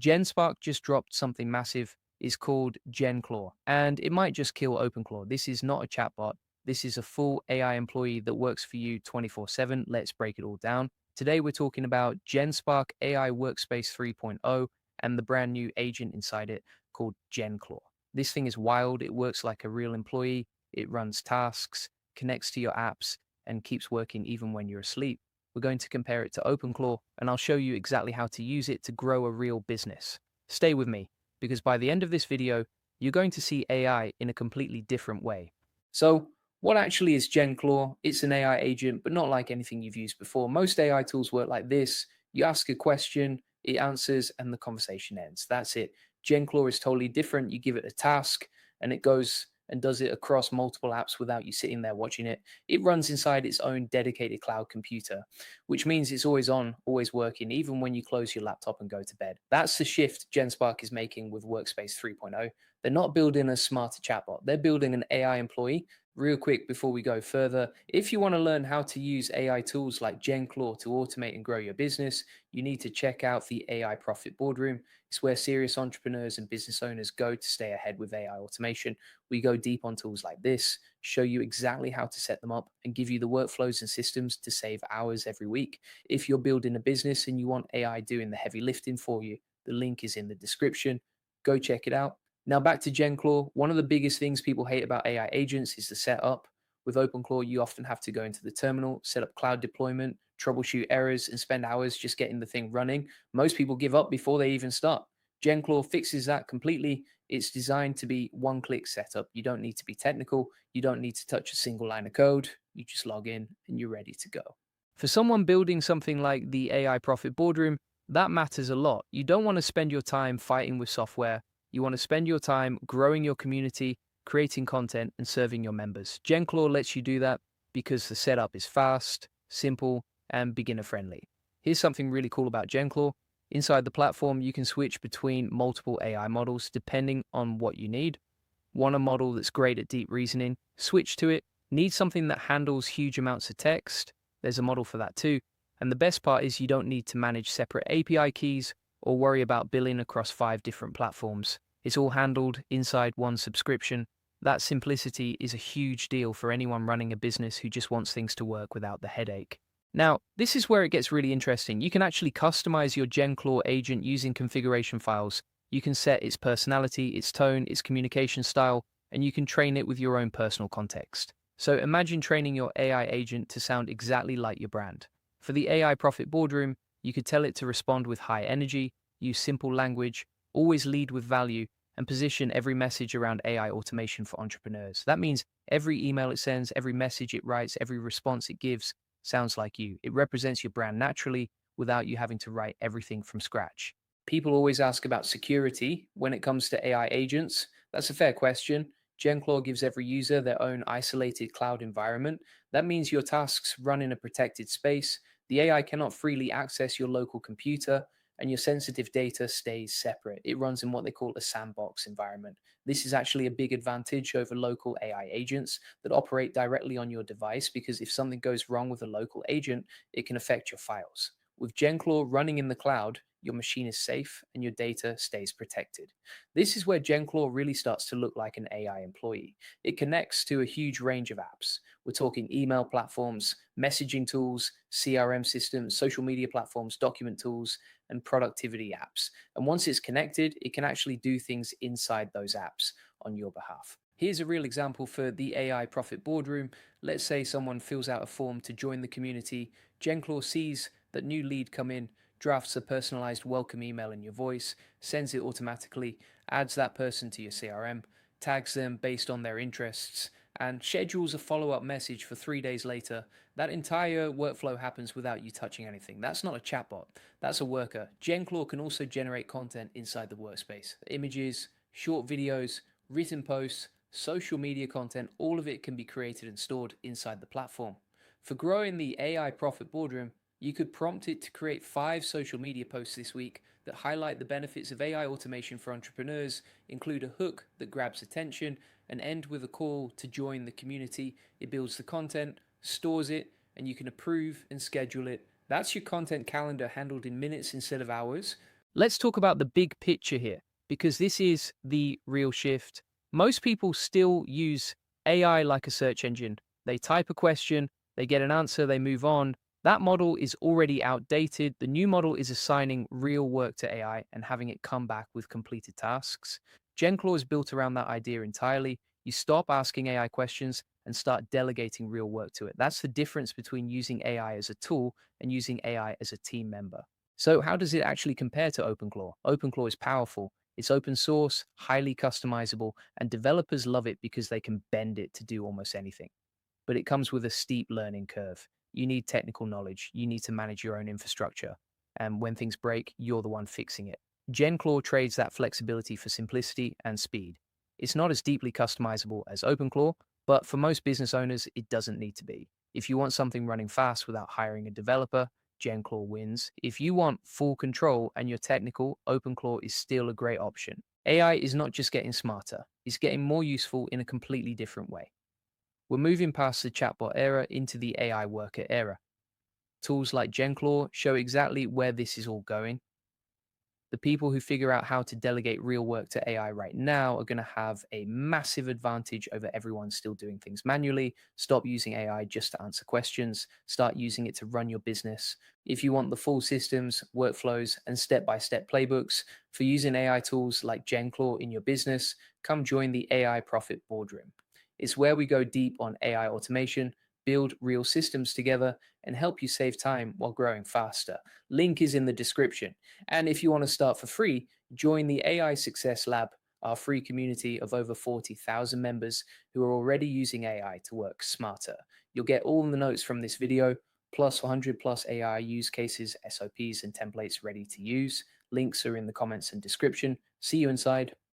GenSpark just dropped something massive. It's called GenClaw, and it might just kill OpenClaw. This is not a chatbot. This is a full AI employee that works for you 24/7. Let's break it all down. Today, we're talking about GenSpark AI Workspace 3.0 and the brand new agent inside it called GenClaw. This thing is wild. It works like a real employee. It runs tasks, connects to your apps, and keeps working even when you're asleep. We're going to compare it to OpenClaw, and I'll show you exactly how to use it to grow a real business. Stay with me, because by the end of this video, you're going to see AI in a completely different way. So, what actually is GenClaw? It's an AI agent, but not like anything you've used before. Most AI tools work like this. You ask a question, it answers, and the conversation ends. That's it. GenClaw is totally different. You give it a task, and it goes and does it across multiple apps without you sitting there watching it. It runs inside its own dedicated cloud computer, which means it's always on, always working, even when you close your laptop and go to bed. That's the shift GenSpark is making with Workspace 3.0. They're not building a smarter chatbot, they're building an AI employee. Real quick before we go further, if you want to learn how to use AI tools like GenClaw to automate and grow your business, you need to check out the AI Profit Boardroom. It's where serious entrepreneurs and business owners go to stay ahead with AI automation. We go deep on tools like this, show you exactly how to set them up, and give you the workflows and systems to save hours every week. If you're building a business and you want AI doing the heavy lifting for you, the link is in the description. Go check it out. Now back to GenClaw. One of the biggest things people hate about AI agents is the setup. With OpenClaw, you often have to go into the terminal, set up cloud deployment, troubleshoot errors, and spend hours just getting the thing running. Most people give up before they even start. GenClaw fixes that completely. It's designed to be one-click setup. You don't need to be technical. You don't need to touch a single line of code. You just log in and you're ready to go. For someone building something like the AI Profit Boardroom, that matters a lot. You don't want to spend your time fighting with software. You want to spend your time growing your community, creating content, and serving your members. GenClaw lets you do that because the setup is fast, simple, and beginner friendly. Here's something really cool about GenClaw. Inside the platform, you can switch between multiple AI models depending on what you need. Want a model that's great at deep reasoning? Switch to it. Need something that handles huge amounts of text? There's a model for that too. And the best part is you don't need to manage separate API keys or worry about billing across 5 different platforms. It's all handled inside one subscription. That simplicity is a huge deal for anyone running a business who just wants things to work without the headache. Now, this is where it gets really interesting. You can actually customize your GenClaw agent using configuration files. You can set its personality, its tone, its communication style, and you can train it with your own personal context. So imagine training your AI agent to sound exactly like your brand. For the AI Profit Boardroom, you could tell it to respond with high energy, use simple language, always lead with value, and position every message around AI automation for entrepreneurs. That means every email it sends, every message it writes, every response it gives sounds like you. It represents your brand naturally without you having to write everything from scratch. People always ask about security when it comes to AI agents. That's a fair question. GenClaw gives every user their own isolated cloud environment. That means your tasks run in a protected space. The AI cannot freely access your local computer, and your sensitive data stays separate. It runs in what they call a sandbox environment. This is actually a big advantage over local AI agents that operate directly on your device, because if something goes wrong with a local agent, it can affect your files. With GenClaw running in the cloud, your machine is safe and your data stays protected. This is where GenClaw really starts to look like an AI employee. It connects to a huge range of apps. We're talking email platforms, messaging tools, CRM systems, social media platforms, document tools, and productivity apps. And once it's connected, it can actually do things inside those apps on your behalf. Here's a real example for the AI Profit Boardroom. Let's say someone fills out a form to join the community. GenClaw sees that new lead come in, drafts a personalized welcome email in your voice, sends it automatically, adds that person to your CRM, tags them based on their interests, and schedules a follow-up message for 3 days later. That entire workflow happens without you touching anything. That's not a chatbot, that's a worker. GenClaw can also generate content inside the workspace. Images, short videos, written posts, social media content, all of it can be created and stored inside the platform. For growing the AI Profit Boardroom, you could prompt it to create 5 social media posts this week that highlight the benefits of AI automation for entrepreneurs, include a hook that grabs attention, and end with a call to join the community. It builds the content, stores it, and you can approve and schedule it. That's your content calendar handled in minutes instead of hours. Let's talk about the big picture here, because this is the real shift. Most people still use AI like a search engine. They type a question, they get an answer, they move on. That model is already outdated. The new model is assigning real work to AI and having it come back with completed tasks. GenClaw is built around that idea entirely. You stop asking AI questions and start delegating real work to it. That's the difference between using AI as a tool and using AI as a team member. So, how does it actually compare to OpenClaw? OpenClaw is powerful. It's open source, highly customizable, and developers love it because they can bend it to do almost anything. But it comes with a steep learning curve. You need technical knowledge, you need to manage your own infrastructure. And when things break, you're the one fixing it. GenClaw trades that flexibility for simplicity and speed. It's not as deeply customizable as OpenClaw, but for most business owners, it doesn't need to be. If you want something running fast without hiring a developer, GenClaw wins. If you want full control and you're technical, OpenClaw is still a great option. AI is not just getting smarter, it's getting more useful in a completely different way. We're moving past the chatbot era into the AI worker era. Tools like GenClaw show exactly where this is all going. The people who figure out how to delegate real work to AI right now are going to have a massive advantage over everyone still doing things manually. Stop using AI just to answer questions, start using it to run your business. If you want the full systems, workflows, and step by step playbooks for using AI tools like GenClaw in your business, come join the AI Profit Boardroom. It's where we go deep on AI automation, build real systems together, and help you save time while growing faster. Link is in the description. And if you want to start for free, join the AI Success Lab, our free community of over 40,000 members who are already using AI to work smarter. You'll get all the notes from this video, plus 100 plus AI use cases, SOPs, and templates ready to use. Links are in the comments and description. See you inside.